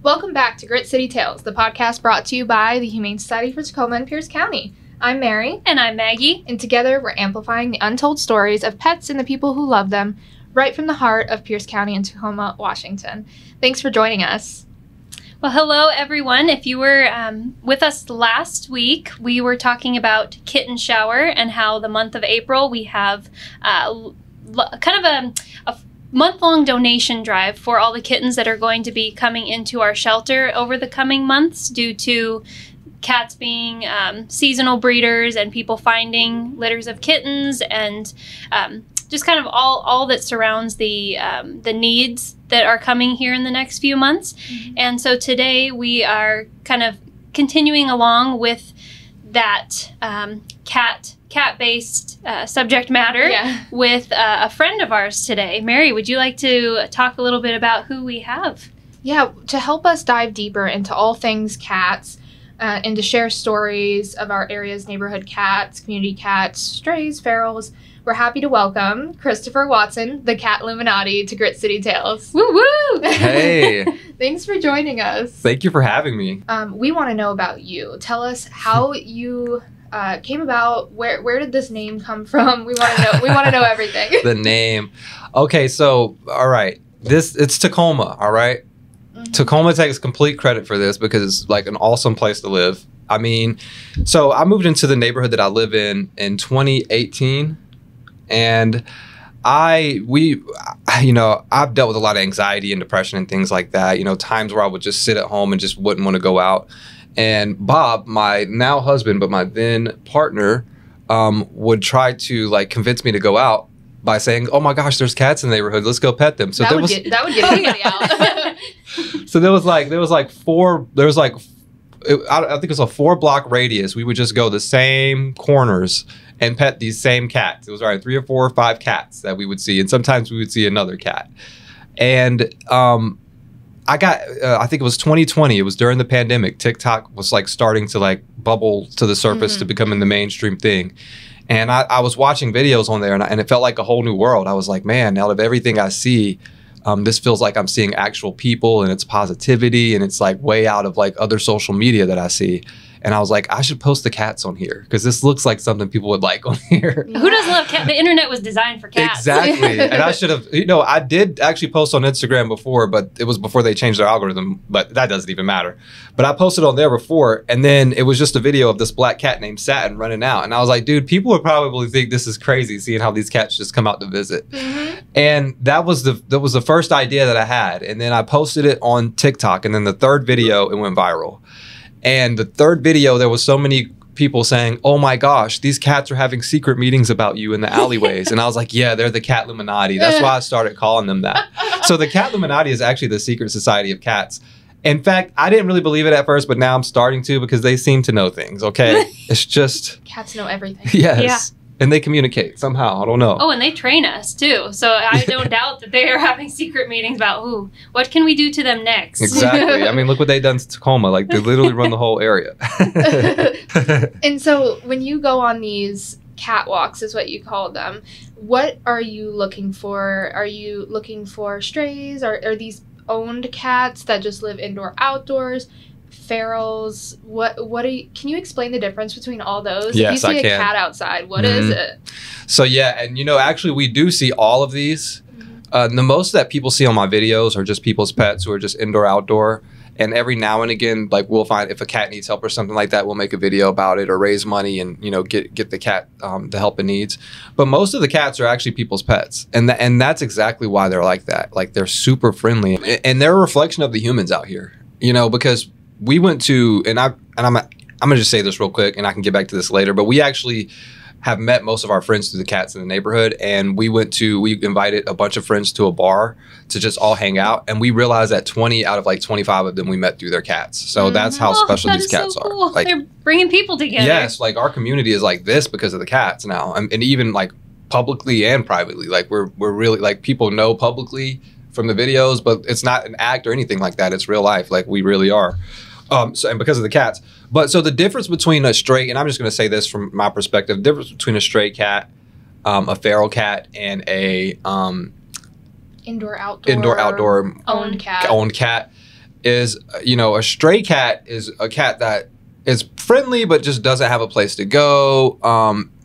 Welcome back to Grit City Tales, the podcast brought to you by the Humane Society for Tacoma and Pierce County. I'm Mary. And I'm Maggie. And together we're amplifying the untold stories of pets and the people who love them, right from the heart of Pierce County and Tacoma, Washington. Thanks for joining us. Well, hello, everyone. If you were with us last week, we were talking about Kitten Shower and how the month of April we have kind of a month-long donation drive for all the kittens that are going to be coming into our shelter over the coming months due to cats being seasonal breeders and people finding litters of kittens and just kind of all that surrounds the needs that are coming here in the next few months. Mm-hmm. And so today we are kind of continuing along with that cat-based subject matter with a friend of ours today. Mary, would you like to talk a little bit about who we have? Yeah, to help us dive deeper into all things cats and to share stories of our area's neighborhood cats, community cats, strays, ferals, we're happy to welcome Christopher Watson, the Catluminati, to Grit City Tales. Woo woo! Hey! Thanks for joining us. Thank you for having me. We want to know about you. Tell us how you came about. Where did this name come from? We want to know. We want to know everything. The name. Okay, so all right, it's Tacoma. All right, mm-hmm. Tacoma takes complete credit for this because it's like an awesome place to live. I mean, so I moved into the neighborhood that I live in 2018. And I've dealt with a lot of anxiety and depression and things like that. You know, times where I would just sit at home and just wouldn't want to go out. And Bob, my now husband, but my then partner, would try to like convince me to go out by saying, "Oh my gosh, there's cats in the neighborhood. Let's go pet them." So that would get anybody out. So there was like I think it was a 4-block radius. We would just go the same corners and pet these same cats. It was around 3 or 4 or 5 cats that we would see. And sometimes we would see another cat. And I think it was 2020. It was during the pandemic. TikTok was like starting to like bubble to the surface to becoming the mainstream thing. And I was watching videos on there and it felt like a whole new world. I was like, man, out of everything I see, this feels like I'm seeing actual people and it's positivity and it's like way out of like other social media that I see. And I was like, I should post the cats on here because this looks like something people would like on here. Yeah. Who doesn't love cats? The internet was designed for cats. Exactly. And I should have, I did actually post on Instagram before, but it was before they changed their algorithm, but that doesn't even matter. But I posted on there before, and then it was just a video of this black cat named Satin running out. And I was like, dude, people would probably think this is crazy seeing how these cats just come out to visit. Mm-hmm. And that was the first idea that I had. And then I posted it on TikTok, and then the third video, it went viral. And the third video, there was so many people saying, "Oh my gosh, these cats are having secret meetings about you in the alleyways." And I was like, yeah, they're the Catluminati. That's why I started calling them that. So the Catluminati is actually the secret society of cats. In fact, I didn't really believe it at first, but now I'm starting to because they seem to know things, okay? It's just... Cats know everything. Yes. Yeah. And they communicate somehow. I don't know. Oh, and they train us, too. So I don't doubt that they are having secret meetings about, what can we do to them next? Exactly. I mean, look what they've done to Tacoma. Like, they literally run the whole area. And so when you go on these catwalks, is what you call them, what are you looking for? Are you looking for strays? Are these owned cats that just live indoor, outdoors? Ferals, can you explain the difference between all those? Yes, if you see I a can. cat outside, what is it? So yeah, and actually we do see all of these. The most that people see on my videos are just people's pets who are just indoor, outdoor. And every now and again, like we'll find if a cat needs help or something like that, we'll make a video about it or raise money and get the cat the help it needs. But most of the cats are actually people's pets, and that's exactly why they're like that. Like they're super friendly, and they're a reflection of the humans out here. Because we went to, and I'm gonna just say this real quick, and I can get back to this later. But we actually have met most of our friends through the cats in the neighborhood, and we invited a bunch of friends to a bar to just all hang out, and we realized that 20 out of like 25 of them we met through their cats. So that's how special these cats are. Like, they're bringing people together. Yes, like our community is like this because of the cats now, and even like publicly and privately. Like we're really like people know publicly from the videos, but it's not an act or anything like that. It's real life. Like we really are. And because of the cats. But so the difference between a stray, and I'm just going to say this from my perspective, the difference between a stray cat, a feral cat, and a indoor outdoor owned cat is, you know, a stray cat is a cat that is friendly but just doesn't have a place to go.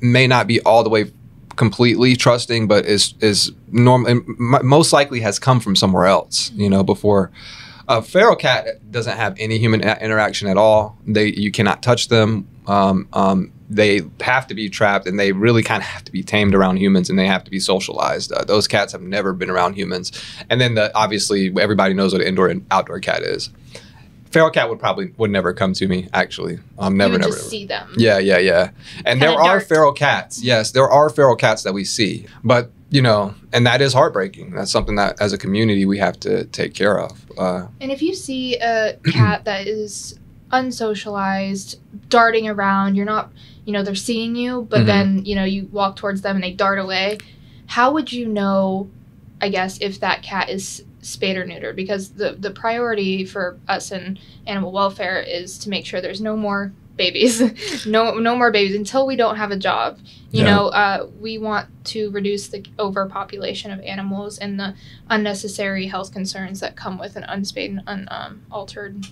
May not be all the way completely trusting, but is normal. Most likely has come from somewhere else, you know, before. A feral cat doesn't have any human interaction at all. You cannot touch them. They have to be trapped, and they really kind of have to be tamed around humans, and they have to be socialized. Those cats have never been around humans. And then obviously everybody knows what an indoor and outdoor cat is. Feral cat would never come to me, actually. Never, never. Just see them. Yeah. And there are feral cats. Yes, there are feral cats that we see, but you know, and that is heartbreaking. That's something that as a community we have to take care of. And if you see a cat that is unsocialized, darting around, you're not, you know, they're seeing you, but then, you know, you walk towards them and they dart away, how would you know, I guess, if that cat is spayed or neutered? Because the priority for us in animal welfare is to make sure there's no more babies, no more babies until we don't have a job. You know, we want to reduce the overpopulation of animals and the unnecessary health concerns that come with an unspayed and unaltered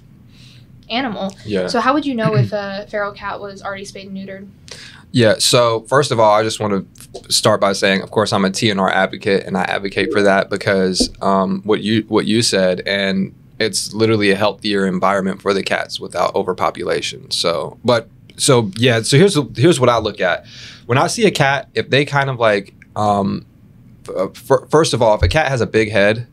animal. Yeah. So how would you know if a feral cat was already spayed and neutered? Yeah. So first of all, I just want to start by saying, of course, I'm a TNR advocate, and I advocate for that because what you said, and it's literally a healthier environment for the cats without overpopulation. So here's what I look at. When I see a cat, if they kind of like, first of all, if a cat has a big head,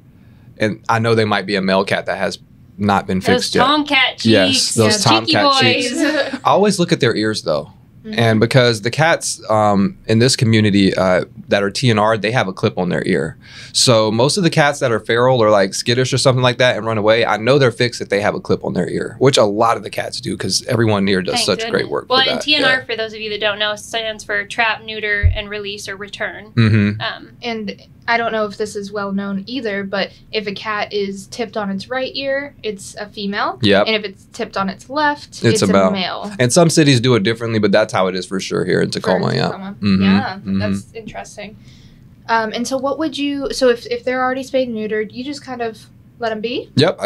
and I know they might be a male cat that has not been fixed yet. Those tomcat cheeks. Yes, those tomcat cheeks. I always look at their ears though. And because the cats in this community that are TNR, they have a clip on their ear. So most of the cats that are feral or like skittish or something like that and run away, I know they're fixed if they have a clip on their ear, which a lot of the cats do because everyone near does such great work. Well, and TNR, for those of you that don't know, stands for trap, neuter, and release or return. And I don't know if this is well known either, but if a cat is tipped on its right ear, it's a female. Yep. And if it's tipped on its left, it's a male. And some cities do it differently, but that's how it is for sure here in Tacoma. That's interesting. And so what would you, so if they're already spayed and neutered, you just kind of let them be? Yep.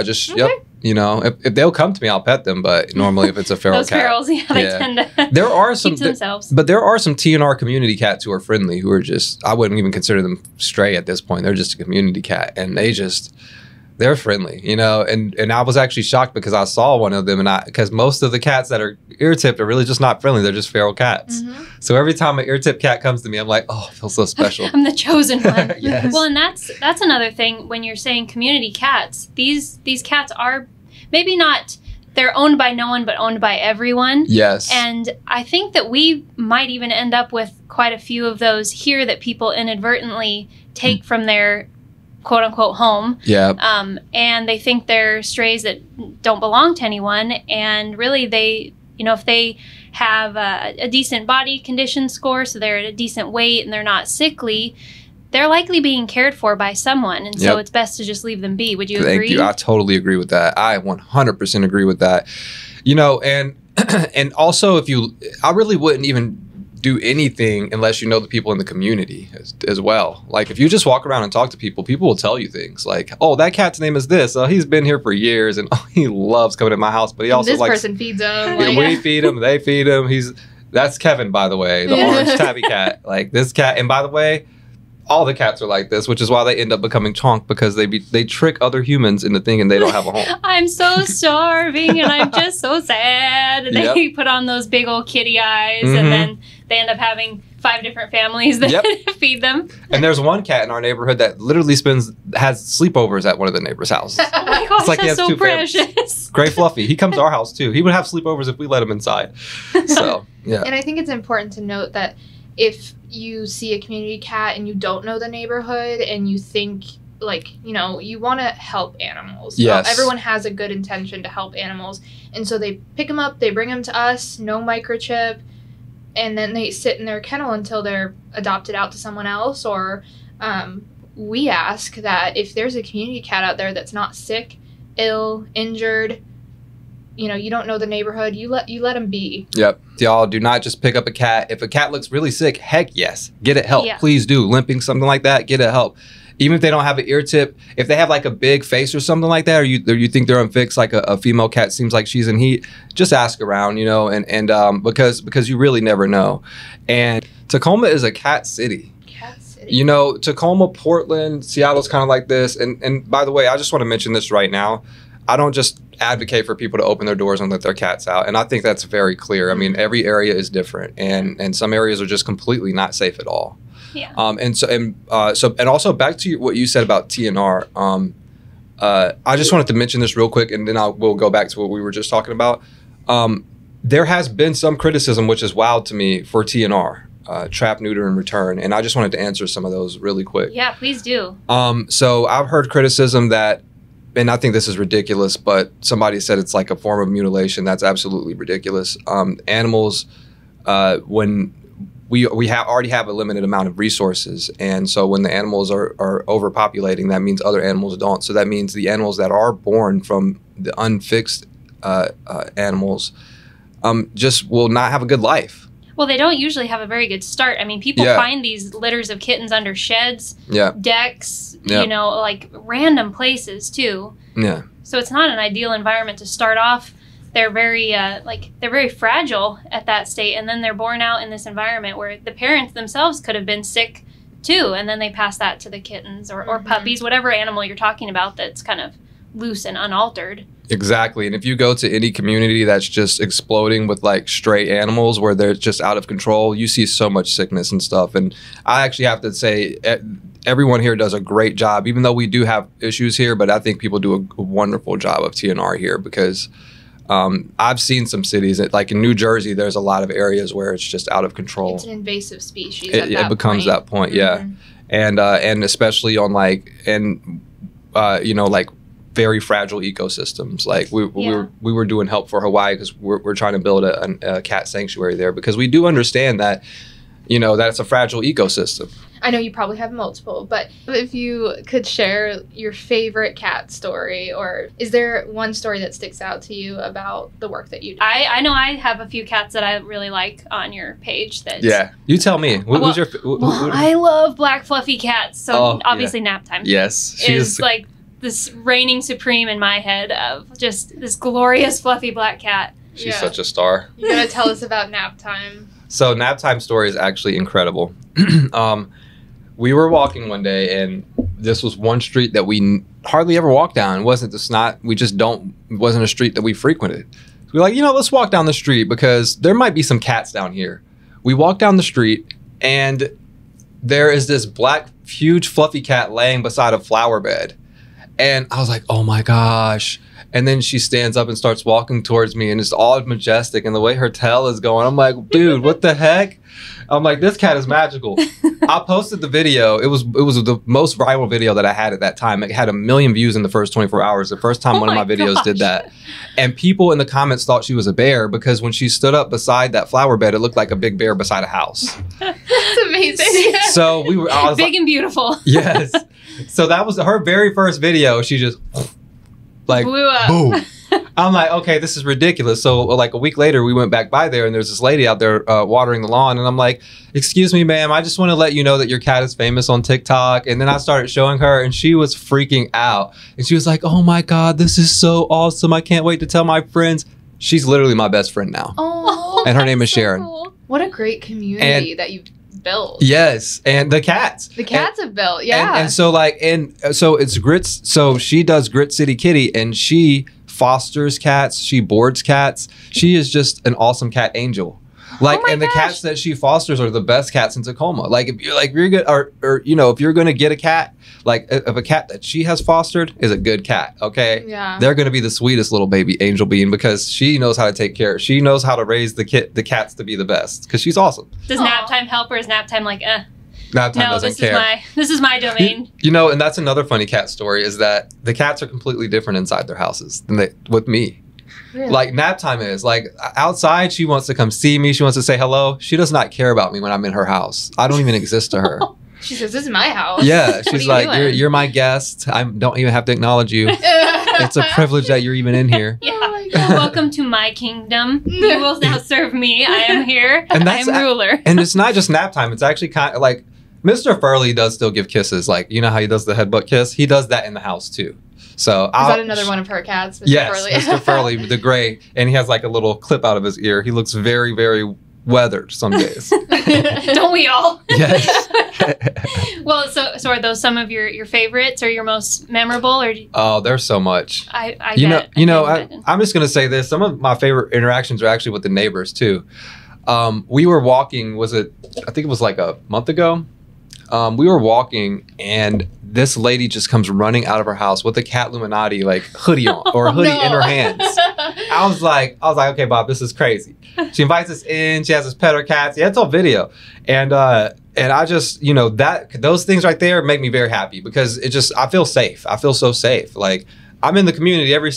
You know, if they'll come to me, I'll pet them. But normally, if it's a feral those cat, ferals, they tend to there are some keep to themselves. But there are some TNR community cats who are friendly, who are just, I wouldn't even consider them stray at this point. They're just a community cat, and they're friendly, you know. And I was actually shocked because I saw one of them, because most of the cats that are ear tipped are really just not friendly. They're just feral cats. So every time an ear tipped cat comes to me, I'm like, oh, I feel so special. I'm the chosen one. Yes. Well, and that's another thing when you're saying community cats. These cats are maybe not, they're owned by no one, but owned by everyone. Yes. And I think that we might even end up with quite a few of those here that people inadvertently take from their quote unquote home. Yeah. And they think they're strays that don't belong to anyone. And really they, you know, if they have a decent body condition score, so they're at a decent weight and they're not sickly, they're likely being cared for by someone. And so it's best to just leave them be. Would you agree? Thank you. I totally agree with that. I 100% agree with that. You know, and and also I really wouldn't even do anything unless you know the people in the community as well. Like if you just walk around and talk to people, people will tell you things like, oh, that cat's name is this. Oh, he's been here for years and he loves coming to my house, but he also this likes, person feeds him. We feed him, they feed him. That's Kevin, by the way, the orange tabby cat. Like this cat, and by the way, all the cats are like this, which is why they end up becoming chonk, because they trick other humans into thinking they don't have a home. I'm so starving and I'm just so sad. And they put on those big old kitty eyes and then they end up having 5 different families that feed them. And there's one cat in our neighborhood that literally has sleepovers at one of the neighbors' houses. Oh my gosh, it's like that's so precious. Gray Fluffy. He comes to our house too. He would have sleepovers if we let him inside. So, yeah. And I think it's important to note that if you see a community cat and you don't know the neighborhood and you think, like, you know, you want to help animals. Yes. Everyone has a good intention to help animals. And so they pick them up, they bring them to us, no microchip, and then they sit in their kennel until they're adopted out to someone else. Or we ask that if there's a community cat out there that's not sick, ill, injured, you know, you don't know the neighborhood, you let them be. Yep. Y'all do not just pick up a cat. If a cat looks really sick, heck yes, get it help. Yeah. Please do. Limping, something like that, get it help. even if they don't have an ear tip, if they have like a big face or something like that, or you think they're unfixed, like a female cat seems like she's in heat, just ask around, you know, and because you really never know. And Tacoma is a cat city. You know, Tacoma, Portland, Seattle's kind of like this. And by the way, I just want to mention this right now. I don't just advocate for people to open their doors and let their cats out. And I think that's very clear. I mean, every area is different, and some areas are just completely not safe at all. Yeah. And also back to what you said about TNR. I just wanted to mention this real quick, and then we'll go back to what we were just talking about. There has been some criticism, which is wild to me, for TNR. Trap, neuter, and return. And I just wanted to answer some of those really quick. Yeah, please do. So I've heard criticism that, and I think this is ridiculous, but somebody said it's like a form of mutilation. That's absolutely ridiculous. Animals, when we already have a limited amount of resources, and so when the animals are overpopulating, that means other animals don't. So that means the animals that are born from the unfixed animals just will not have a good life. Well, they don't usually have a very good start. I mean, people find these litters of kittens under sheds, decks, you know, like random places too. Yeah. So it's not an ideal environment to start off. They're very they're very fragile at that state, and then they're born out in this environment where the parents themselves could have been sick too, and then they pass that to the kittens or puppies, whatever animal you're talking about that's kind of loose and unaltered. Exactly. And if you go to any community that's just exploding with like stray animals where they're just out of control, you see so much sickness and stuff. And I actually have to say everyone here does a great job, even though we do have issues here. But I think people do a wonderful job of TNR here, because I've seen some cities that, like in New Jersey, there's a lot of areas where it's just out of control. It's an invasive species. It becomes that point. Yeah. And especially on you know, like very fragile ecosystems. Like we were doing help for Hawaii because we're trying to build a cat sanctuary there, because we do understand that, you know, that it's a fragile ecosystem. I know you probably have multiple, but if you could share your favorite cat story, or is there one story that sticks out to you about the work that you do? I know I have a few cats that I really like on your page. You tell me. I love black fluffy cats. So obviously nap time. Yes, she is like this reigning supreme in my head of just this glorious fluffy black cat. She's such a star. You gotta tell us about nap time. So nap time story is actually incredible. We were walking one day, and this was one street that we hardly ever walked down. It wasn't it wasn't a street that we frequented. So we're like, you know, let's walk down the street because there might be some cats down here. We walked down the street, and there is this black, huge, fluffy cat laying beside a flower bed. And I was like, oh my gosh. And then she stands up and starts walking towards me, and it's all majestic, and the way her tail is going, I'm like, dude, what the heck? I'm like, this cat is magical. I posted the video. It was the most viral video that I had at that time. It had 1 million views in the first 24 hours. The first time one of my videos did that. And people in the comments thought she was a bear, because when she stood up beside that flower bed, it looked like a big bear beside a house. That's amazing. So I was big and beautiful. Yes. So that was her very first video. She just like blew up. Boom. I'm like, okay, this is ridiculous. So like a week later, we went back by there, and there's this lady out there watering the lawn, and I'm like, excuse me, ma'am, I just want to let you know that your cat is famous on TikTok. And then I started showing her, and she was freaking out, and she was like, oh my God, this is so awesome. I can't wait to tell my friends. She's literally my best friend now. Oh, and her name is Sharon. Cool. What a great community that you've built. Yes, and the cats. The cats have built, yeah. And so it's Grits. So she does Grit City Kitty, and she fosters cats. She boards cats. She is just an awesome cat angel. Like, and the cats that she fosters are the best cats in Tacoma. Like, if you're good, or you know, if you're gonna get a cat, like if a cat that she has fostered is a good cat, okay? Yeah. They're gonna be the sweetest little baby angel being, because she knows how to take care. She knows how to raise the cats to be the best, because she's awesome. Does nap time help, or is nap time like, Nap time doesn't care. This is my domain. You know, and that's another funny cat story, is that the cats are completely different inside their houses than with me. Really? Like nap time is like outside, she wants to come see me. She wants to say hello. She does not care about me when I'm in her house. I don't even exist to her. She says, this is my house. Yeah. She's like, you're my guest. I don't even have to acknowledge you. It's a privilege that you're even in here. Yeah. Oh, welcome to my kingdom. You will now serve me. I am here. And I am ruler. And it's not just nap time. It's actually kind of like, Mr. Furley does still give kisses. Like, you know how he does the headbutt kiss? He does that in the house too. So is that another one of her cats, Mr. Yes, Furley? Mr. Furley, the gray, and he has like a little clip out of his ear. He looks very, very weathered some days. Don't we all? Yes. Well, so are those some of your favorites or your most memorable? Or Oh, there's so much. I I'm just gonna say this. Some of my favorite interactions are actually with the neighbors too. We were walking. I think it was like a month ago. We were walking, and this lady just comes running out of her house with a Catluminati like hoodie on or hoodie in her hands. I was like, okay, Bob, this is crazy. She invites us in. She has us pet her cats. Yeah, it's all video, and I just, those things right there make me very happy because I feel safe. I feel so safe. Like, I'm in the community every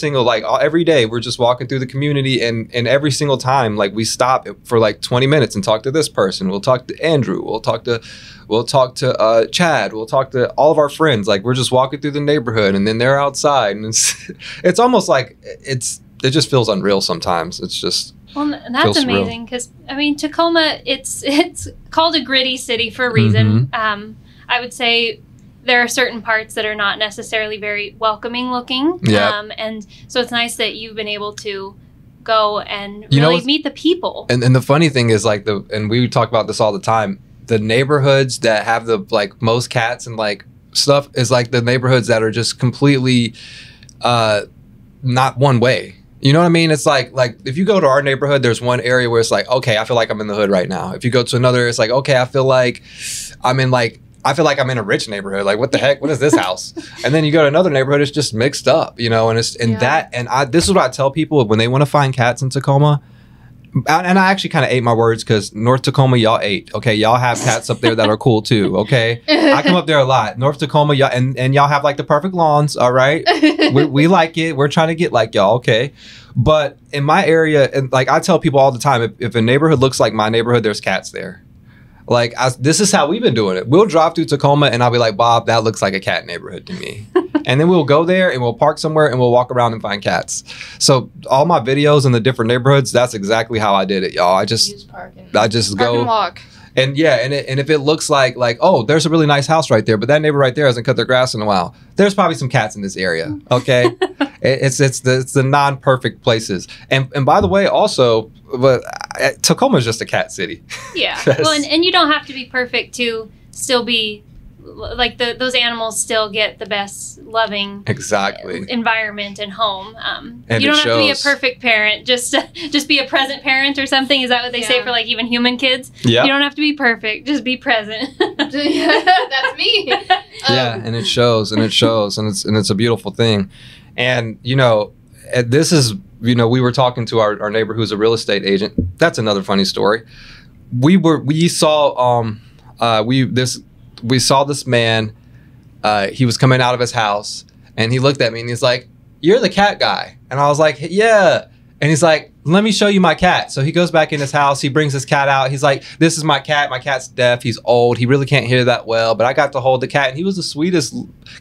day. We're just walking through the community, and every single time, like, we stop for like 20 minutes and talk to this person. We'll talk to Andrew. We'll talk to Chad. We'll talk to all of our friends. Like, we're just walking through the neighborhood, and then they're outside, and it's almost like it just feels unreal sometimes. It's just. Well, that's amazing because I mean, Tacoma, it's called a gritty city for a reason. Mm-hmm. I would say there are certain parts that are not necessarily very welcoming looking. Yeah. And so it's nice that you've been able to go and really meet the people. And the funny thing is and we talk about this all the time, the neighborhoods that have the like most cats and like stuff is like the neighborhoods that are just completely not one way. You know what I mean? It's like if you go to our neighborhood, there's one area where it's like, okay, I feel like I'm in the hood right now. If you go to another, it's like, okay, I feel like I'm in a rich neighborhood. Like, what the heck? What is this house? And then you go to another neighborhood, it's just mixed up, and this is what I tell people when they want to find cats in Tacoma. And I actually kind of ate my words because North Tacoma, y'all ate. Okay, y'all have cats up there that are cool too. Okay, I come up there a lot. North Tacoma, y'all and y'all have like the perfect lawns. All right, we like it. We're trying to get like y'all. Okay, but in my area, and like I tell people all the time, if a neighborhood looks like my neighborhood, there's cats there. Like, this is how we've been doing it. We'll drive through Tacoma and I'll be like, Bob, that looks like a cat neighborhood to me. And then we'll go there and we'll park somewhere and we'll walk around and find cats. So all my videos in the different neighborhoods, that's exactly how I did it, y'all. I just park go and walk. And yeah, and if it looks like, oh, there's a really nice house right there, but that neighbor right there hasn't cut their grass in a while, there's probably some cats in this area. Okay, it's the non-perfect places. And by the way, also, but Tacoma is just a cat city. Yeah. Well, and you don't have to be perfect to still be like those animals still get the best loving environment and home. And you don't have to be a perfect parent, just be a present parent or something. Is that what they say for like even human kids? Yeah. You don't have to be perfect, just be present. That's me. Yeah, and it shows, and it's a beautiful thing. And this is, we were talking to our neighbor who's a real estate agent. That's another funny story. We saw this man. He was coming out of his house and he looked at me and he's like, "You're the cat guy." And I was like, "Yeah." And he's like, "Let me show you my cat." So he goes back in his house. He brings his cat out. He's like, "This is my cat. My cat's deaf. He's old. He really can't hear that well, but I got to hold the cat." And he was the sweetest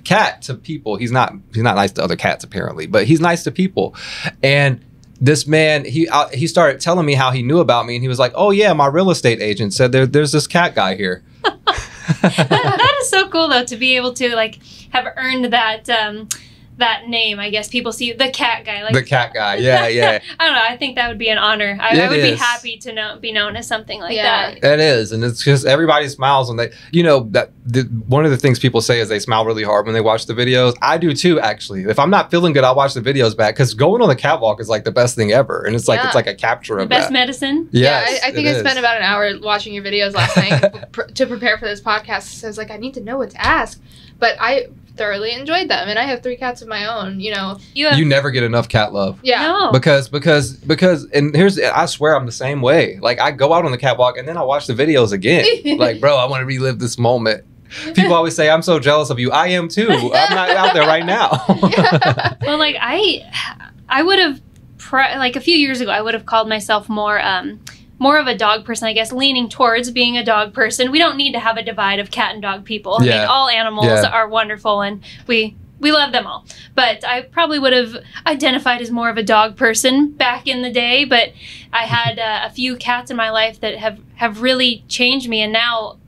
cat to people. He's not nice to other cats apparently, but he's nice to people. And this man, he started telling me how he knew about me. And he was like, "Oh yeah, my real estate agent said there's this cat guy here." That is so cool though, to be able to like have earned that name. I guess people see the cat guy, like the cat guy. Yeah. I don't know. I think that would be an honor. I would be happy to be known as something like that. It is, and it's just everybody smiles when they, one of the things people say is they smile really hard when they watch the videos. I do too, actually. If I'm not feeling good, I'll watch the videos back because going on the catwalk is like the best thing ever, and it's like a capture of best medicine. Yes, I think I spent about an hour watching your videos last night to prepare for this podcast. So I was like, I need to know what to ask, but I thoroughly enjoyed them, and I have 3 cats of my own. You never get enough cat love. Yeah, no. because and I swear I'm the same way. Like, I go out on the catwalk and then I watch the videos again. Like, bro, I want to relive this moment. People always say I'm so jealous of you. I am too. I'm not out there right now. Well, like I would have like a few years ago I would have called myself more of a dog person, I guess, leaning towards being a dog person. We don't need to have a divide of cat and dog people. I mean, all animals are wonderful and we love them all. But I probably would have identified as more of a dog person back in the day. But I had a few cats in my life that have really changed me. And now,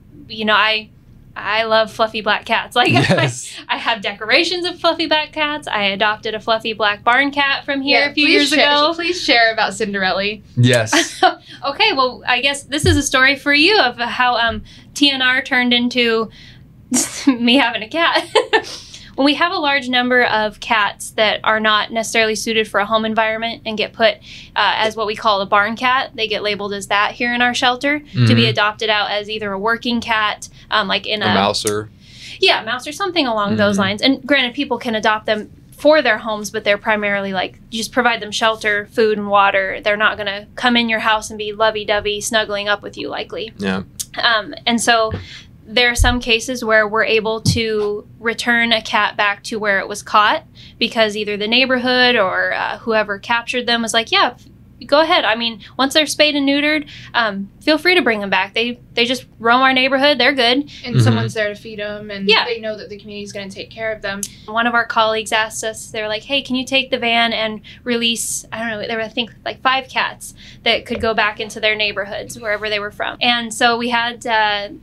I love fluffy black cats. Like, Yes. I have decorations of fluffy black cats. I adopted a fluffy black barn cat from here a few years ago. Please share about Cinderella. Yes. Okay, well, I guess this is a story for you of how TNR turned into me having a cat. When we have a large number of cats that are not necessarily suited for a home environment and get put as what we call a barn cat, they get labeled as that here in our shelter to be adopted out as either a working cat, like in a mouser. Yeah, mouse or something along those lines. And granted, people can adopt them for their homes, but they're primarily like, you just provide them shelter, food, and water. They're not going to come in your house and be lovey-dovey snuggling up with you, likely. Yeah. And so there are some cases where we're able to return a cat back to where it was caught because either the neighborhood or whoever captured them was like, yeah, go ahead. I mean, once they're spayed and neutered, feel free to bring them back. They just roam our neighborhood. They're good. And someone's there to feed them, and Yeah. they know that the community's going to take care of them. One of our colleagues asked us, they were like, hey, can you take the van and release, I don't know, there were, I think, like 5 cats that could go back into their neighborhoods, wherever they were from. And so we had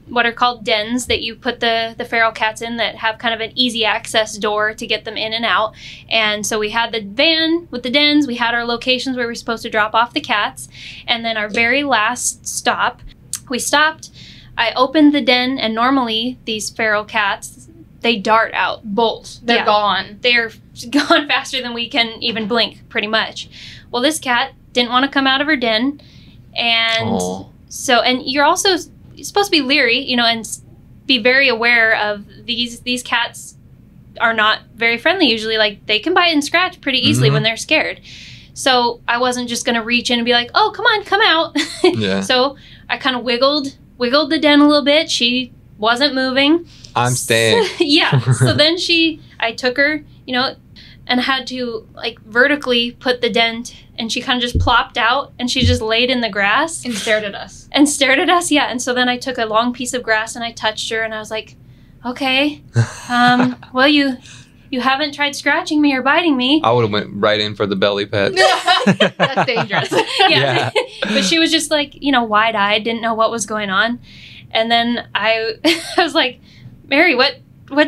what are called dens that you put the feral cats in that have kind of an easy access door to get them in and out. And so we had the van with the dens. We had our locations where we were supposed to drop off the cats. And then our very last stop, we stopped. I opened the den, and normally these feral cats, they dart out. Bolt. They're Yeah. gone. They're gone faster than we can even blink, pretty much. Well, this cat didn't want to come out of her den. And so, and you're also supposed to be leery, you know, and be very aware of these cats are not very friendly usually. Like, they can bite and scratch pretty easily when they're scared. So I wasn't just going to reach in and be like, oh, come on, come out. Yeah. So I kind of wiggled the den a little bit. She wasn't moving. I'm staying. Yeah. So then I took her, you know, and had to like vertically put the dent, and she kind of just plopped out, and she just laid in the grass. And stared at us. Yeah. And so then I took a long piece of grass and I touched her, and I was like, okay, well, you haven't tried scratching me or biting me. I would have went right in for the belly pet. That's dangerous. Yeah. But she was just like, you know, wide-eyed, didn't know what was going on. And then I was like, Mary, what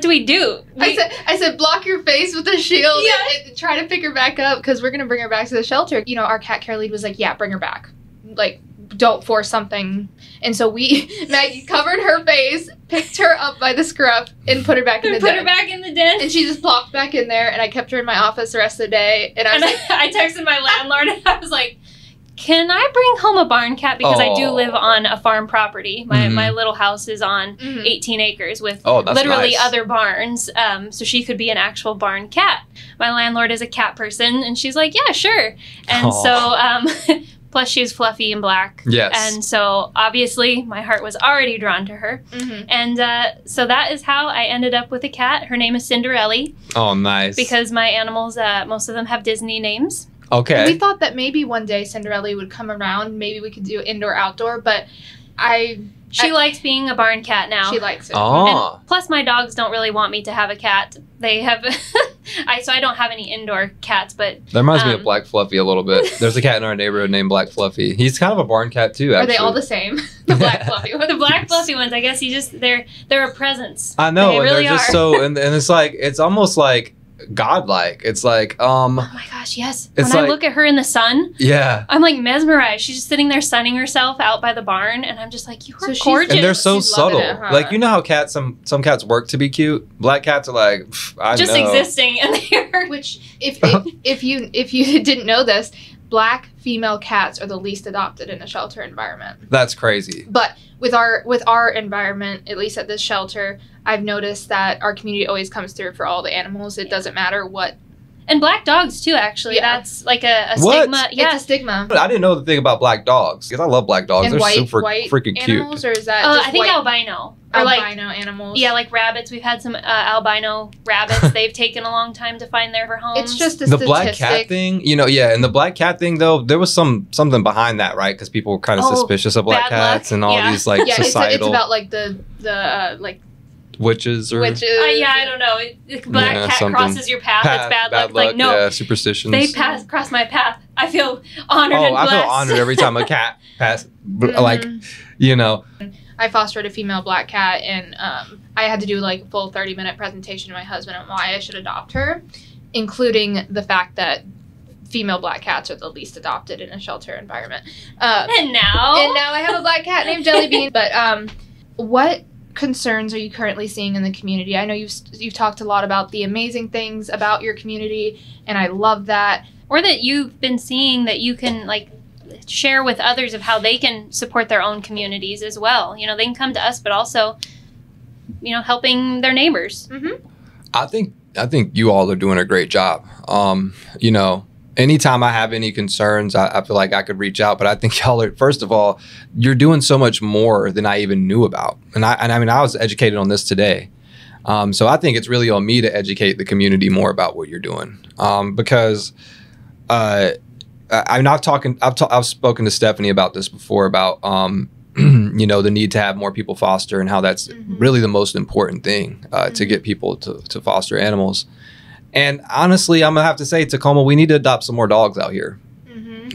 do we do? I said, block your face with a shield Yeah. and try to pick her back up, because we're going to bring her back to the shelter. You know, our cat care lead was like, yeah, bring her back. Like, don't force something. And so Maggie covered her face, picked her up by the scruff, and put her back in the den. Put her back in the den. And she just plopped back in there, and I kept her in my office the rest of the day. And I was like, I texted my landlord, and I was like, can I bring home a barn cat? Because I do live on a farm property. My little house is on 18 acres with literally nice. other barns. So she could be an actual barn cat. My landlord is a cat person, and she's like, yeah, sure. And so, plus she's fluffy and black. Yes. And so obviously my heart was already drawn to her. And so that is how I ended up with a cat. Her name is Cinderella. Oh, nice. Because my animals, most of them have Disney names. Okay. And we thought that maybe one day Cinderella would come around. Maybe we could do indoor-outdoor, but She likes being a barn cat now. She likes it. Oh. And plus, my dogs don't really want me to have a cat. They have, so I don't have any indoor cats. But that reminds me of Black Fluffy a little bit. There's a cat in our neighborhood named Black Fluffy. He's kind of a barn cat too. Actually, Are they all the same? The black fluffy ones. the black fluffy ones, I guess they're a presence. I know, They and really they're just are. so, and it's like, it's almost like godlike. It's like, Oh my gosh, yes. It's When I like- look at her in the sun, yeah. I'm like mesmerized. She's just sitting there sunning herself out by the barn, and I'm just like, you are So she's- gorgeous. And they're so She's loving subtle. it, huh? Like, you know how cats, some cats work to be cute. Black cats are like, I just know. existing, and they're Which, if you didn't know this, black female cats are the least adopted in a shelter environment. That's crazy. But with our environment, at least at this shelter, I've noticed that our community always comes through for all the animals. It doesn't matter what. and black dogs too. Actually, Yeah. that's like a What? stigma. Yeah. It's a stigma. But I didn't know the thing about black dogs because I love black dogs. And They're white freaking animals, cute. or is that just I think white, albino. Or like albino animals? yeah, like rabbits. We've had some albino rabbits. They've taken a long time to find their homes. It's just a The statistic. black cat thing, you know, yeah, and the black cat thing though, there was something behind that, right? Because people were kind of Oh, suspicious of black bad luck. cats and all Yeah. these like Yeah, it's societal about like the like witches or witches. yeah, I don't know. Black Yeah, cat something. crosses your path. It's bad luck. Like no, yeah, superstitions. they cross my path. I feel honored and I blessed. feel honored every time a cat like, you know. I fostered a female black cat, and I had to do like a full 30-minute presentation to my husband on why I should adopt her, including the fact that female black cats are the least adopted in a shelter environment. And now I have a black cat named Jelly Bean. But what concerns are you currently seeing in the community? I know you've talked a lot about the amazing things about your community, and I love that. Or that you've been seeing that you can like share with others of how they can support their own communities as well. You know, they can come to us, but also, you know, helping their neighbors. Mm-hmm. I think you all are doing a great job. You know, anytime I have any concerns, I feel like I could reach out. But I think y'all are, first of all, you're doing so much more than I even knew about. And I mean, I was educated on this today. So I think it's really on me to educate the community more about what you're doing. Because I've spoken to Stephanie about this before, about you know, the need to have more people foster, and how that's really the most important thing to get people to foster animals. And honestly, I'm gonna have to say, Tacoma, we need to adopt some more dogs out here.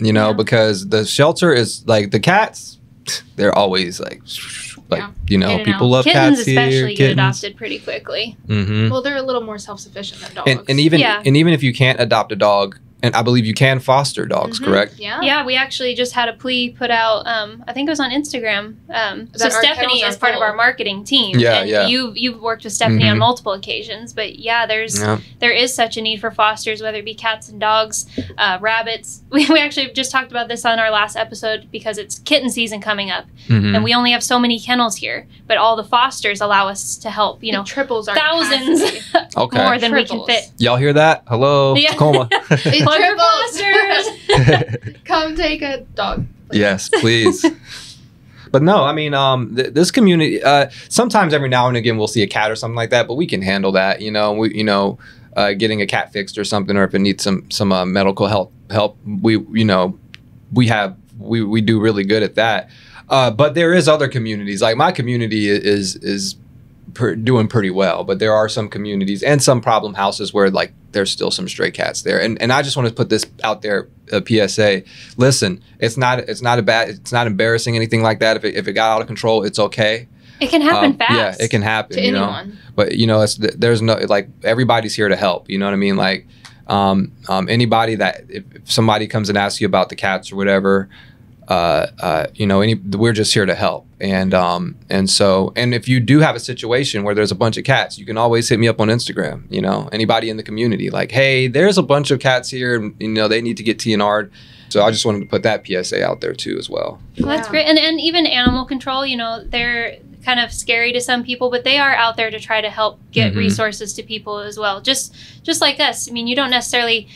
You know, because the shelter is like, the cats, they're always like you know, people love kittens cats here. Especially get adopted pretty quickly. Well, they're a little more self-sufficient than dogs. And even if you can't adopt a dog, and I believe you can foster dogs, correct? Yeah, we actually just had a plea put out. I think it was on Instagram. So Stephanie is part of our marketing team. And you've worked with Stephanie on multiple occasions. But yeah, there is such a need for fosters, whether it be cats and dogs, rabbits. We actually just talked about this on our last episode, because it's kitten season coming up, and we only have so many kennels here. But all the fosters allow us to help. You know, triples our thousands more than we can fit. Y'all hear that? Hello, Tacoma. Plug your fosters. Come take a dog. Please. Yes, please. But no, I mean, this community, sometimes every now and again we'll see a cat or something like that, but we can handle that. You know, getting a cat fixed or something, or if it needs some medical help, we do really good at that. But there is other communities, like my community is doing pretty well, but there are some communities and some problem houses where like there's still some stray cats there. And I just want to put this out there, a PSA. Listen, it's not embarrassing, anything like that. If it got out of control, it's okay. It can happen fast. Yeah, it can happen. To anyone. But you know, there's no, like, everybody's here to help. You know what I mean? Like, anybody that, if somebody comes and asks you about the cats or whatever, you know, we're just here to help. And if you do have a situation where there's a bunch of cats, you can always hit me up on Instagram. You know, anybody in the community, like, hey, there's a bunch of cats here, and you know, they need to get TNR'd. So I just wanted to put that PSA out there too as well. Well, that's great. And even animal control, you know, they're kind of scary to some people, but they are out there to try to help get resources to people as well. Just like us. I mean, you don't necessarily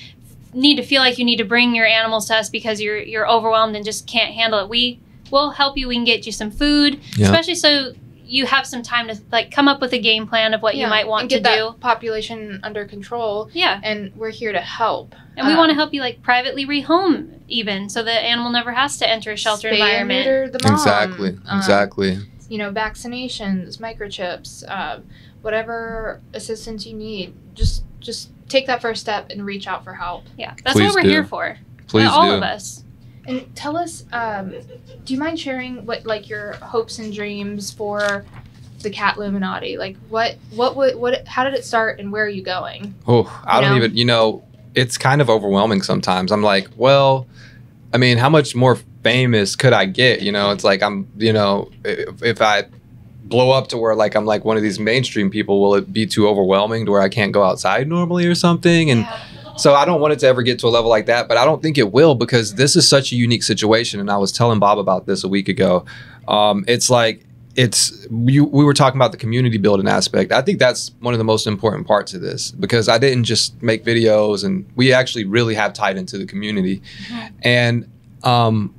need to feel like you need to bring your animals to us because you're overwhelmed and just can't handle it. We will help you. We can get you some food, especially so you have some time to like come up with a game plan of what you might want to do. That population under control. Yeah. And we're here to help. And we want to help you like privately rehome even, so the animal never has to enter a shelter environment. Spay and neuter the mom. Exactly. You know, vaccinations, microchips, whatever assistance you need. Just take that first step and reach out for help. Yeah, that's what we're here for. Please all do. of us. And tell us, do you mind sharing what like your hopes and dreams for the Catluminati? Like how did it start and where are you going? Oh, I don't even, you know, it's kind of overwhelming sometimes. I'm like, well, I mean, how much more famous could I get? You know, it's like, I'm, you know, if I blow up to where like I'm like one of these mainstream people, will it be too overwhelming to where I can't go outside normally or something? And so I don't want it to ever get to a level like that, but I don't think it will, because this is such a unique situation. And I was telling Bob about this a week ago. It's like, we were talking about the community building aspect. I think that's one of the most important parts of this, because I didn't just make videos, and we actually really have tied into the community. And I'm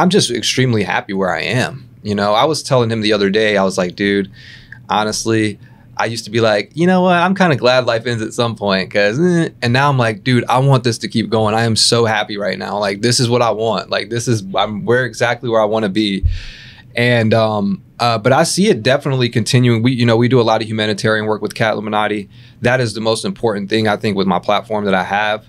just extremely happy where I am. You know, I was telling him the other day, I was like, dude, honestly, I used to be like, you know what, I'm kind of glad life ends at some point, and now I'm like, dude, I want this to keep going. I am so happy right now. Like, this is what I want. Like, we're exactly where I want to be. And, but I see it definitely continuing. We do a lot of humanitarian work with Catluminati. That is the most important thing, I think, with my platform that I have.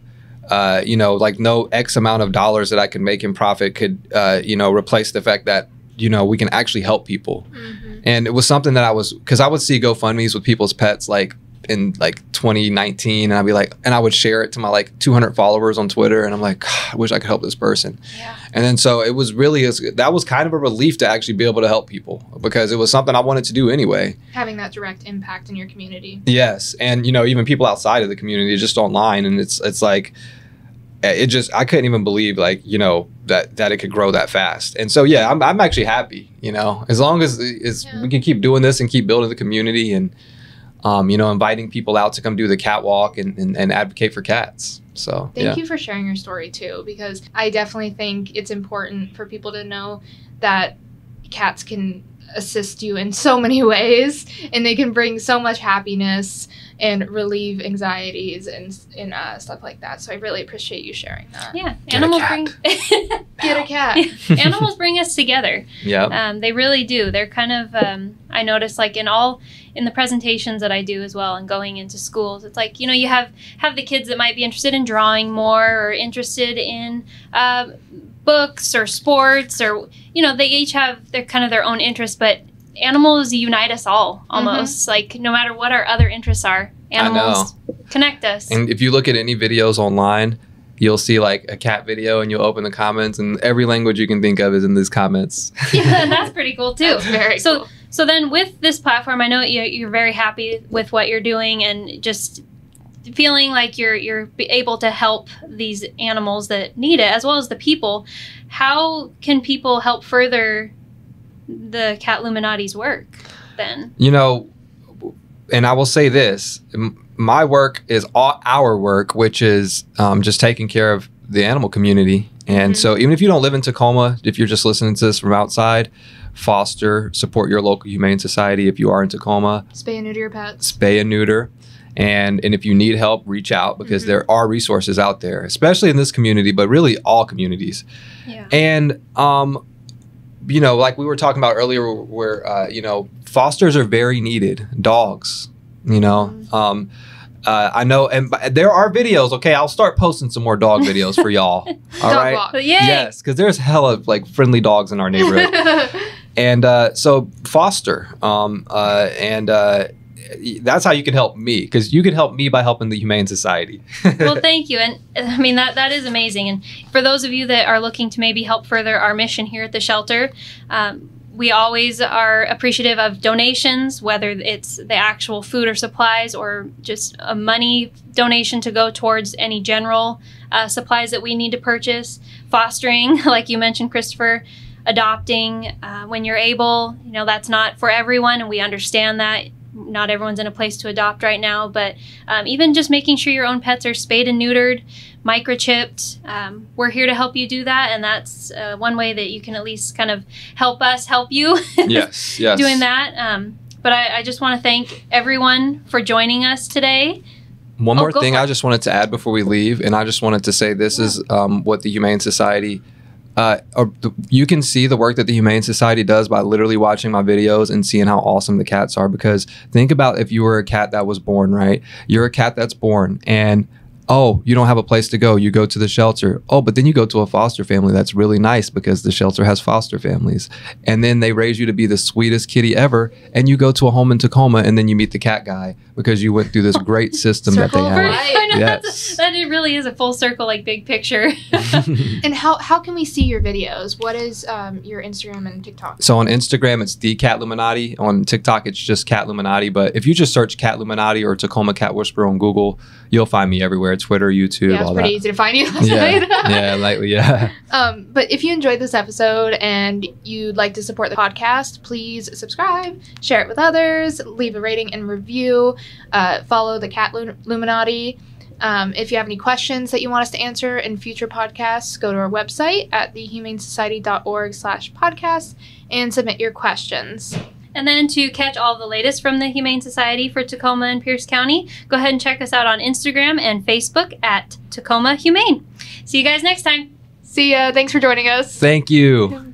You know, like no X amount of dollars that I can make in profit could, you know, replace the fact that we can actually help people. Mm-hmm. And it was something that because I would see GoFundMe's with people's pets like in like 2019, and I'd be like, and I would share it to my like 200 followers on Twitter, and I'm like, I wish I could help this person. Yeah. And then so it was really, that was kind of a relief to actually be able to help people, because it was something I wanted to do anyway. Having that direct impact in your community. Yes. And even people outside of the community, just online, and it's like, I couldn't even believe like, that it could grow that fast. And so, yeah, I'm actually happy, as long as we can keep doing this and keep building the community, and inviting people out to come do the catwalk and advocate for cats. So thank you for sharing your story too, because I definitely think it's important for people to know that cats can assist you in so many ways, and they can bring so much happiness and relieve anxieties and stuff like that. So I really appreciate you sharing that. Yeah, Animals Get a cat. Animals bring us together. Yeah, they really do. They're kind of I notice like in the presentations that I do as well, and going into schools, it's like you have the kids that might be interested in drawing more, or interested in books or sports, or they each have their own interests, but animals unite us all almost. Mm-hmm. Like no matter what our other interests are, animals connect us. And if you look at any videos online, you'll see like a cat video, and you'll open the comments, and every language you can think of is in these comments. Yeah, that's pretty cool too. That's very cool. So then with this platform, I know you're very happy with what you're doing, and just feeling like you're able to help these animals that need it, as well as the people. How can people help further the Catluminati's work then? And I will say this, my work is our work, which is just taking care of the animal community. And so even if you don't live in Tacoma, if you're just listening to this from outside, foster, support your local humane society. If you are in Tacoma, Spay and neuter your pets. Spay and neuter. And if you need help, reach out, because there are resources out there, especially in this community, but really all communities. Yeah. And, like we were talking about earlier, where, fosters are very needed. Dogs, I know, and there are videos. Okay, I'll start posting some more dog videos for y'all. All right. Walk. Yay. Yes, because there's hella like friendly dogs in our neighborhood. And so foster, and that's how you can help me, because you can help me by helping the Humane Society. Well, thank you. And I mean, that is amazing. And for those of you that are looking to maybe help further our mission here at the shelter, we always are appreciative of donations, whether it's the actual food or supplies, or just a money donation to go towards any general supplies that we need to purchase. Fostering, like you mentioned, Christopher, adopting when you're able. That's not for everyone, and we understand that. Not everyone's in a place to adopt right now, but even just making sure your own pets are spayed and neutered, microchipped. We're here to help you do that, and that's one way that you can at least kind of help us help you. Yes. Doing that. But I just want to thank everyone for joining us today. One more thing I just wanted to add before we leave, and I just wanted to say this is what the Humane Society, you can see the work that the Humane Society does by literally watching my videos and seeing how awesome the cats are. Because think about if you were a cat that was born, right? You're a cat that's born, and you don't have a place to go. You go to the shelter. But then you go to a foster family that's really nice, because the shelter has foster families. And then they raise you to be the sweetest kitty ever. And you go to a home in Tacoma, and then you meet the cat guy, because you went through this great system that they have. I know, Yes. that it really is a full circle, like big picture. And how can we see your videos? What is your Instagram and TikTok? So on Instagram, it's the Catluminati. On TikTok, it's just Catluminati. But if you just search Catluminati or Tacoma Cat Whisperer on Google, you'll find me everywhere. Twitter, YouTube, Yeah, it's all pretty that. easy to find you. Yeah. But if you enjoyed this episode and you'd like to support the podcast, please subscribe, share it with others, leave a rating and review, follow the Catluminati. If you have any questions that you want us to answer in future podcasts, go to our website at thehumanesociety.org/podcast and submit your questions. And then to catch all the latest from the Humane Society for Tacoma and Pierce County, go ahead and check us out on Instagram and Facebook at Tacoma Humane. See you guys next time. See ya. Thanks for joining us. Thank you.